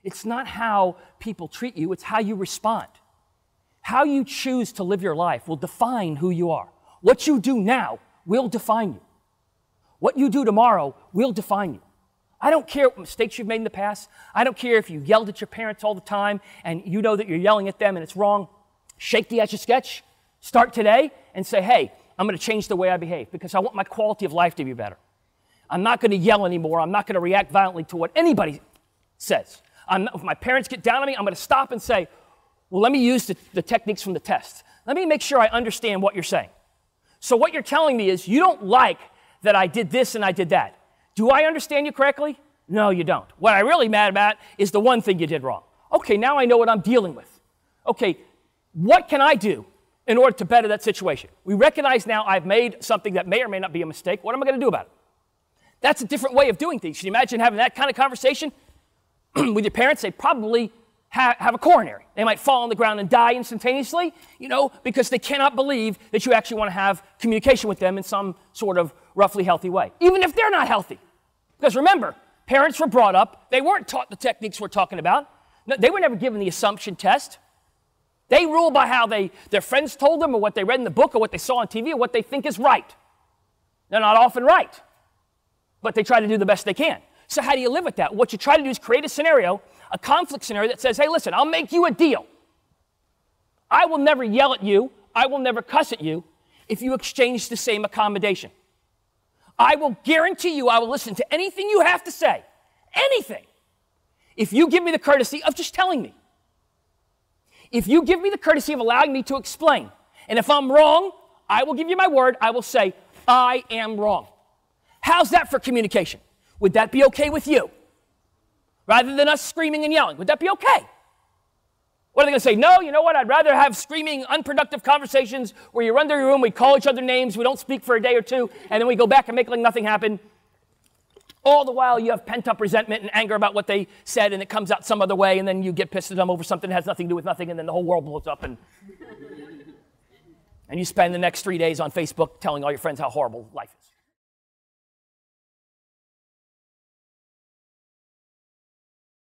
It's not how people treat you, it's how you respond. How you choose to live your life will define who you are. What you do now will define you. What you do tomorrow will define you. I don't care what mistakes you've made in the past. I don't care if you yelled at your parents all the time and you know that you're yelling at them and it's wrong. Shake the Etch-a-Sketch. Start today and say, hey, I'm going to change the way I behave because I want my quality of life to be better. I'm not going to yell anymore. I'm not going to react violently to what anybody says. If my parents get down on me, I'm going to stop and say, well, let me use the techniques from the test. Let me make sure I understand what you're saying. So what you're telling me is you don't like that I did this and I did that. Do I understand you correctly? No, you don't. What I'm really mad about is the one thing you did wrong. Okay, now I know what I'm dealing with. Okay, what can I do in order to better that situation? We recognize now I've made something that may or may not be a mistake. What am I going to do about it? That's a different way of doing things. Can you imagine having that kind of conversation with your parents? They probably have a coronary. They might fall on the ground and die instantaneously, because they cannot believe that you actually want to have communication with them in some sort of roughly healthy way, even if they're not healthy. Because remember, parents were brought up, they weren't taught the techniques we're talking about. No, they were never given the assumption test. They rule by how their friends told them or what they read in the book or what they saw on TV or what they think is right. They're not often right, but they try to do the best they can. So how do you live with that? What you try to do is create a scenario, a conflict scenario that says, hey, listen, I'll make you a deal. I will never yell at you. I will never cuss at you if you exchange the same accommodation. I will guarantee you I will listen to anything you have to say, anything, if you give me the courtesy of just telling me. If you give me the courtesy of allowing me to explain, and if I'm wrong, I will give you my word, I will say, I am wrong. How's that for communication? Would that be okay with you? Rather than us screaming and yelling, would that be okay? What are they going to say? No, you know what? I'd rather have screaming, unproductive conversations where you run to your room, we call each other names, we don't speak for a day or two, and then we go back and make like nothing happen. All the while you have pent-up resentment and anger about what they said, and it comes out some other way, and then you get pissed at them over something that has nothing to do with nothing, and then the whole world blows up, and you spend the next 3 days on Facebook telling all your friends how horrible life is.